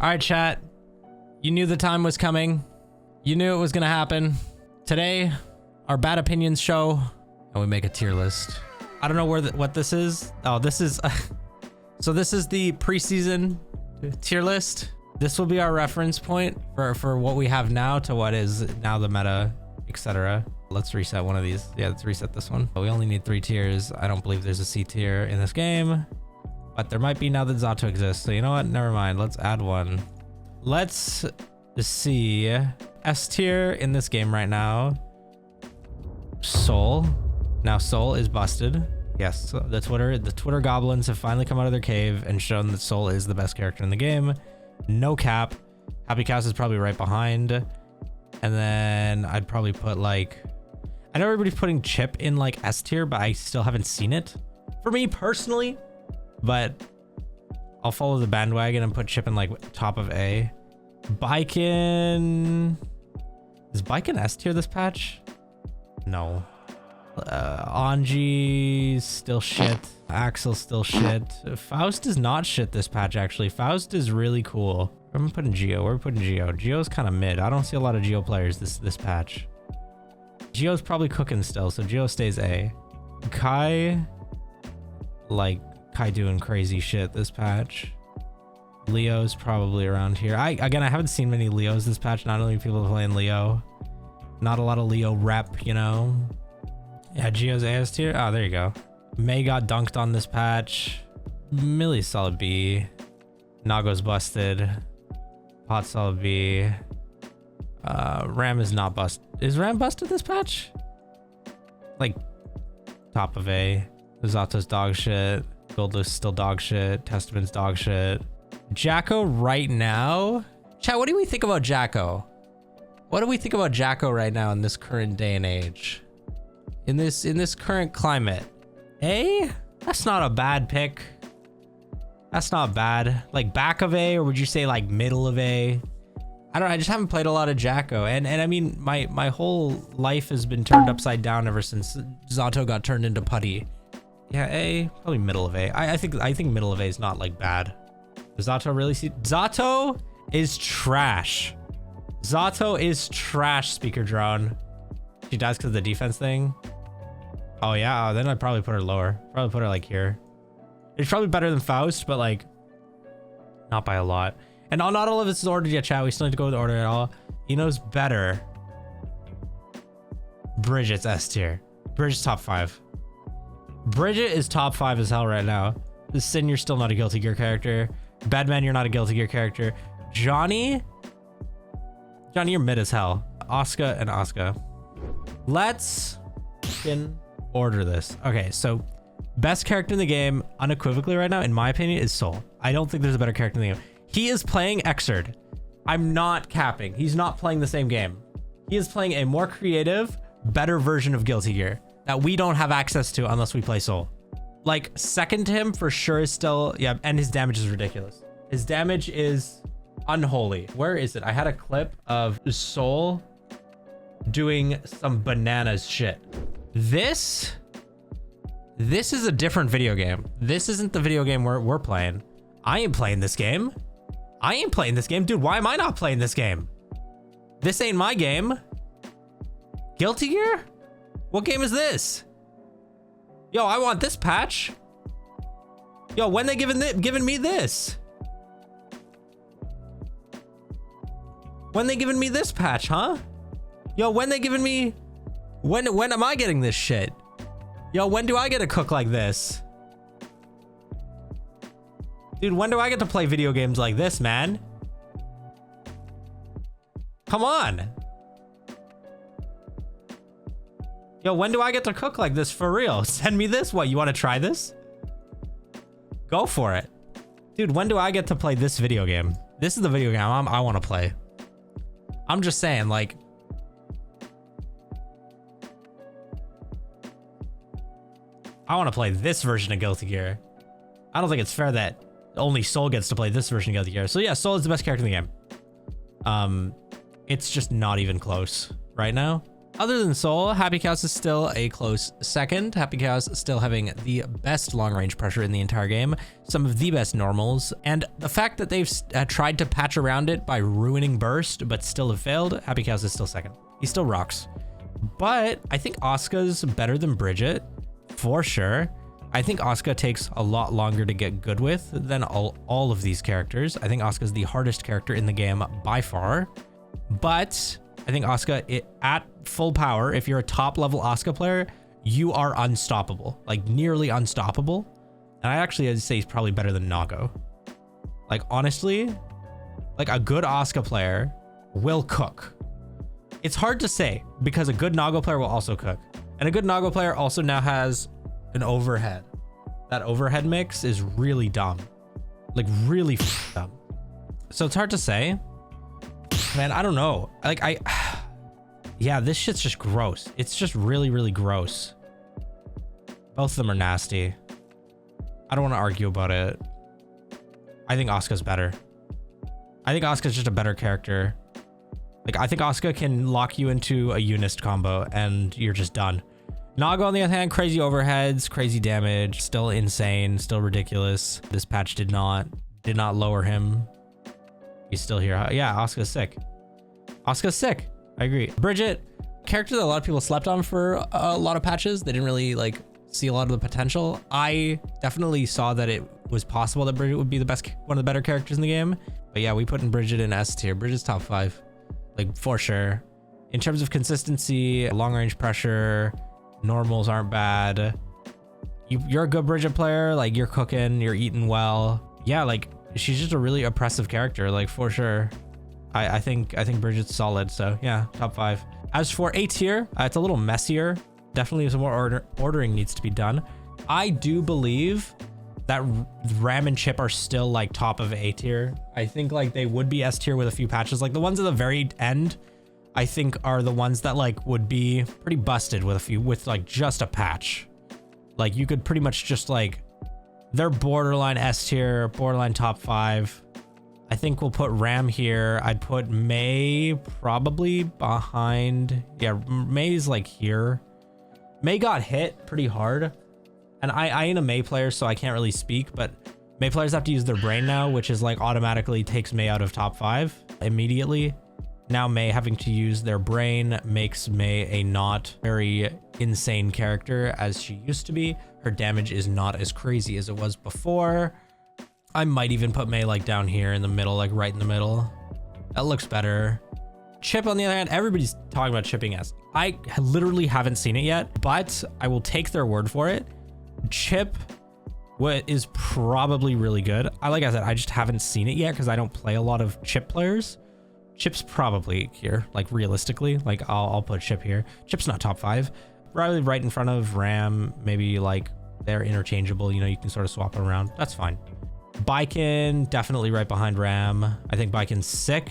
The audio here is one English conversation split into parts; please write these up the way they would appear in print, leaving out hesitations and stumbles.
All right, chat. You knew the time was coming. You knew it was gonna happen. Today, our bad opinions show, and we make a tier list. I don't know what this is. Oh, this is so this is the preseason tier list. This will be our reference point for what we have now to what is now the meta, etc. Let's reset one of these. Yeah, let's reset this one. We only need 3 tiers. I don't believe there's a C tier in this game, but there might be now that ZATO exists. So you know what? Never mind. Let's add one. Let's see. S tier in this game right now. Soul. Now Soul is busted. Yes, the Twitter goblins have finally come out of their cave and shown that Soul is the best character in the game. No cap. Happy Cows is probably right behind. And then I'd probably put like, I know everybody's putting Chip in like S tier, but I still haven't seen it for me personally. But I'll follow the bandwagon and put Chip in like top of A. Biken. Is Biken S tier this patch? No. Anji still shit. Axel still shit. Faust is not shit this patch actually. Faust is really cool. I'm putting Geo. We're putting Geo. Geo's kind of mid. I don't see a lot of Geo players this patch. Geo's probably cooking still, so Geo stays A. Kai doing crazy shit this patch. Leo's probably around here. I haven't seen many Leos this patch. Not only people playing Leo. Not a lot of Leo rep, you know. Yeah, Geo's AS tier. Oh, there you go. May got dunked on this patch. Millie's solid B. Nago's busted. Pot solid B. Ram is not busted. Is Ram busted this patch? Like top of A. Zato's dog shit. Goldless still dog shit. Testament's dog shit. Jacko right now. Chat, what do we think about Jacko? What do we think about Jacko right now in this current day and age? In this current climate? A? That's not a bad pick. That's not bad. Like back of A, or would you say like middle of A? I don't know, I just haven't played a lot of Jacko. And I mean, my whole life has been turned upside down ever since Zato got turned into putty. Yeah, A, probably middle of A. I think middle of A is not like bad. Does Zato really see? Zato is trash. Zato is trash, speaker drone. She dies because of the defense thing. Oh yeah, then I'd probably put her lower. Probably put her like here. It's probably better than Faust, but like not by a lot. And not all of this is ordered yet, chat. We still need to go with the order at all. He knows better. Bridget's S tier. Bridget's top 5. Bridget is top 5 as hell right now. Sin, you're still not a Guilty Gear character. Badman, you're not a Guilty Gear character. Johnny, you're mid as hell. Asuka and Asuka. Let's order this. Okay, so best character in the game, unequivocally right now, in my opinion, is Soul. I don't think there's a better character in the game. He is playing Xrd. I'm not capping. He's not playing the same game. He is playing a more creative, better version of Guilty Gear that we don't have access to unless we play Soul. Like, second to him for sure is still, yeah, and his damage is ridiculous. His damage is unholy. Where is it? I had a clip of Soul doing some bananas shit. This is a different video game. This isn't the video game we're playing. I ain't playing this game. I ain't playing this game. Dude, why am I not playing this game? This ain't my game. Guilty Gear? What game is this? Yo, I want this patch. Yo, when they giving me this? When they giving me this patch, huh? Yo, when they giving me... When am I getting this shit? Yo, when do I get to cook like this? Dude, when do I get to play video games like this, man? Come on. Yo, when do I get to cook like this for real? Send me this. What, you want to try this? Go for it. Dude, when do I get to play this video game? This is the video game I want to play. I'm just saying, like... I want to play this version of Guilty Gear. I don't think it's fair that only Soul gets to play this version of Guilty Gear. So yeah, Soul is the best character in the game. It's just not even close right now. Other than Soul, Happy Chaos is still a close second. Happy Chaos still having the best long range pressure in the entire game, some of the best normals, and the fact that they've tried to patch around it by ruining burst, but still have failed, Happy Chaos is still second. He still rocks. But I think Asuka's better than Bridget, for sure. I think Asuka takes a lot longer to get good with than all of these characters. I think Asuka's the hardest character in the game by far, but I think Asuka, at full power, if you're a top level Asuka player, you are unstoppable, like nearly unstoppable. And I actually would say he's probably better than Nago. Like honestly, like a good Asuka player will cook. It's hard to say because a good Nago player will also cook. And a good Nago player also now has an overhead. That overhead mix is really dumb. Like really dumb. So it's hard to say. Man, I don't know. Like yeah, this shit's just gross. It's just really, really gross. Both of them are nasty. I don't want to argue about it. I think Asuka's better. I think Asuka's just a better character. Like, I think Asuka can lock you into a Unist combo and you're just done. Nago, on the other hand, crazy overheads, crazy damage, still insane, still ridiculous. This patch did not lower him. He's still here. Yeah, Asuka's sick. Asuka's sick. I agree. Bridget, character that a lot of people slept on for a lot of patches. They didn't really like see a lot of the potential. I definitely saw that it was possible that Bridget would be the best, one of the better characters in the game. But yeah, we put in Bridget in S tier. Bridget's top 5, like for sure. In terms of consistency, long range pressure, normals aren't bad. You're a good Bridget player. Like you're cooking, you're eating well. Yeah, like she's just a really oppressive character, like for sure. I think Bridget's solid. So yeah, top 5. As for A tier, it's a little messier. Definitely some more ordering needs to be done. I do believe that Ram and Chip are still like top of A tier. I think like they would be S tier with a few patches. Like the ones at the very end, I think are the ones that like would be pretty busted with like just a patch. Like you could pretty much just like, they're borderline S tier, borderline top 5. I think we'll put Ram here. I'd put May probably behind. Yeah, May's like here. May got hit pretty hard. And I ain't a May player, so I can't really speak, but May players have to use their brain now, which is like automatically takes May out of top 5 immediately. Now May having to use their brain makes May a not very insane character as she used to be. Her damage is not as crazy as it was before. I might even put May like down here in the middle, like right in the middle. That looks better. Chip, on the other hand, everybody's talking about chipping S. I literally haven't seen it yet, but I will take their word for it. Chip is probably really good. Like I said, I just haven't seen it yet because I don't play a lot of Chip players. Chip's probably here, like realistically, like I'll put Chip here. Chip's not top 5. Probably right in front of Ram, maybe like they're interchangeable, you know, you can sort of swap them around. That's fine. Baiken, definitely right behind Ram. I think Baiken's sick.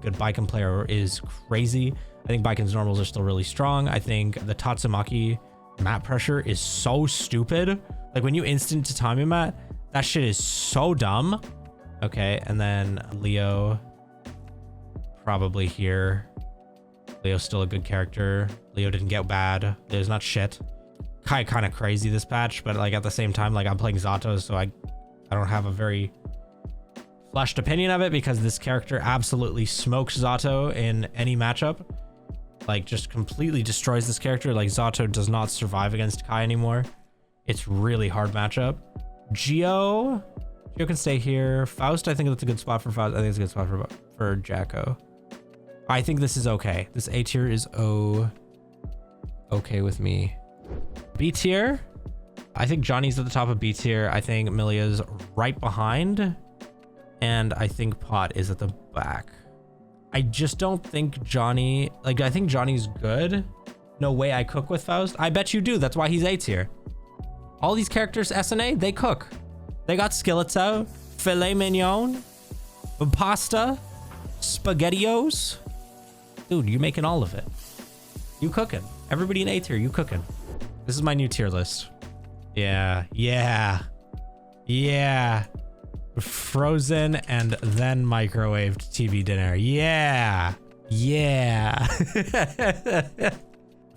Good Baiken player is crazy. I think Baiken's normals are still really strong. I think the Tatsumaki map pressure is so stupid. Like when you instant tatami mat, that shit is so dumb. Okay, and then Leo, probably here. Leo's still a good character. Leo didn't get bad. Leo's not shit. Kind of crazy this patch, but like at the same time, like I'm playing ZATO, so I don't have a very fleshed opinion of it because this character absolutely smokes ZATO in any matchup. Like just completely destroys this character. Like ZATO does not survive against Kai anymore. It's really hard matchup. Geo can stay here. Faust, I think that's a good spot for Faust. I think it's a good spot for Jacko. I think this is okay. This A tier is okay with me. B tier, I think Johnny's at the top of B tier. I think Milia's right behind. And I think Pot is at the back. I just don't think Johnny, like I think Johnny's good. No way I cook with Faust. I bet you do. That's why he's A tier. All these characters SNA, they cook. They got skillets out, filet mignon, pasta, SpaghettiOs. Dude, you're making all of it. You cooking. Everybody in A tier, you cooking. This is my new tier list. Yeah. Frozen and then microwaved TV dinner. Yeah.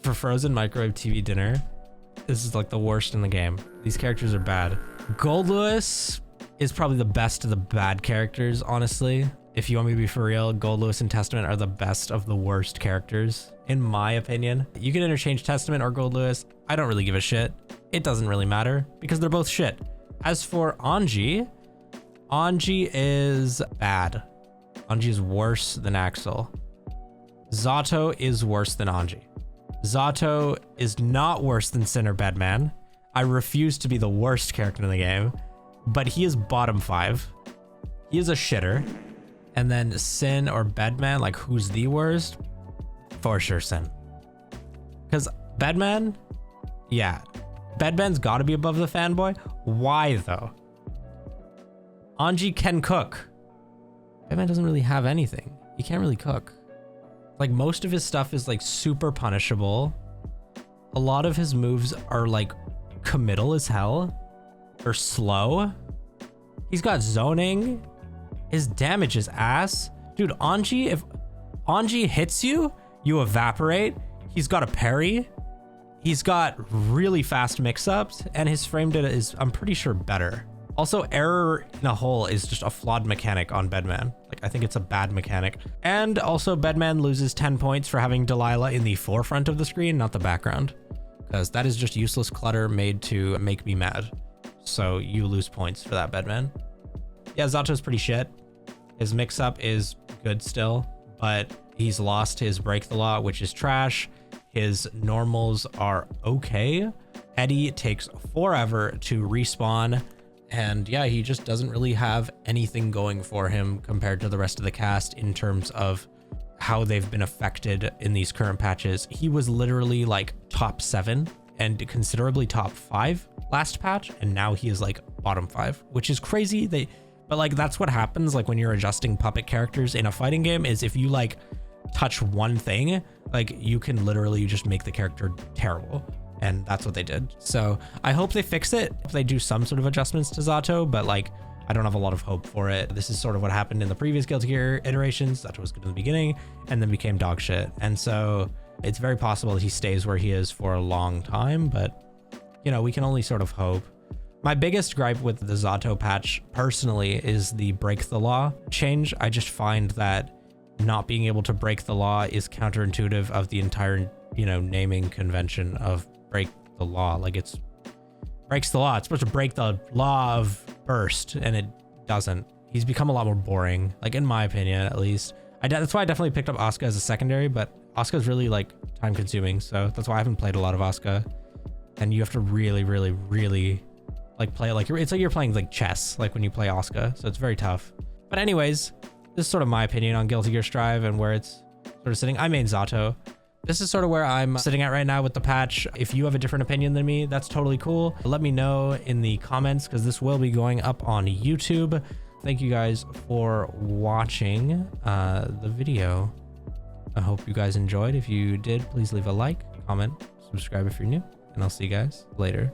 For frozen microwave TV dinner, this is like the worst in the game. These characters are bad. Gold Lewis is probably the best of the bad characters, honestly. If you want me to be for real, Gold Lewis and Testament are the best of the worst characters, in my opinion. You can interchange Testament or Gold Lewis. I don't really give a shit. It doesn't really matter because they're both shit. As for Anji, Anji is bad. Anji is worse than Axel. ZATO is worse than Anji. ZATO is not worse than Sin or Bedman. I refuse to be the worst character in the game, but he is bottom 5. He is a shitter. And then Sin or Bedman, like who's the worst? For sure Sin. Because Bedman, yeah. Bedman's gotta be above the fanboy. Why though? Anji can cook. Bedman doesn't really have anything. He can't really cook. Like most of his stuff is like super punishable. A lot of his moves are like committal as hell or slow. He's got zoning. His damage is ass. Dude, Anji, if Anji hits you, you evaporate. He's got a parry. He's got really fast mix-ups and his frame data is, I'm pretty sure, better. Also, error in a hole is just a flawed mechanic on Bedman. Like, I think it's a bad mechanic. And also, Bedman loses 10 points for having Delilah in the forefront of the screen, not the background. Because that is just useless clutter made to make me mad. So you lose points for that, Bedman. Yeah, Zato's pretty shit. His mix-up is good still, but he's lost his Break the Law, which is trash. His normals are okay. Eddie takes forever to respawn. And yeah, he just doesn't really have anything going for him compared to the rest of the cast in terms of how they've been affected in these current patches. He was literally like top 7 and considerably top 5 last patch, and now he is like bottom 5, which is crazy. But like that's what happens like when you're adjusting puppet characters in a fighting game, is if you like touch one thing, like you can literally just make the character terrible. And that's what they did. So I hope they fix it. If they do some sort of adjustments to Zato, but like I don't have a lot of hope for it. This is sort of what happened in the previous Guilty Gear iterations. Zato was good in the beginning and then became dog shit. And so it's very possible that he stays where he is for a long time, but you know, we can only sort of hope. My biggest gripe with the Zato patch personally is the Break the Law change. I just find that not being able to break the law is counterintuitive of the entire, you know, naming convention of break the law. Like it's breaks the law. It's supposed to break the law of burst, and it doesn't. He's become a lot more boring, like in my opinion, at least. That's why I definitely picked up Asuka as a secondary, but Asuka's really like time consuming. So that's why I haven't played a lot of Asuka. And you have to really, really, really like play it like it's like you're playing like chess, like when you play Asuka. So it's very tough. But anyways, this is sort of my opinion on Guilty Gear Strive and where it's sort of sitting. I main Zato. This is sort of where I'm sitting at right now with the patch. If you have a different opinion than me, that's totally cool. Let me know in the comments because this will be going up on YouTube. Thank you guys for watching the video. I hope you guys enjoyed. If you did, please leave a like, comment, subscribe if you're new, and I'll see you guys later.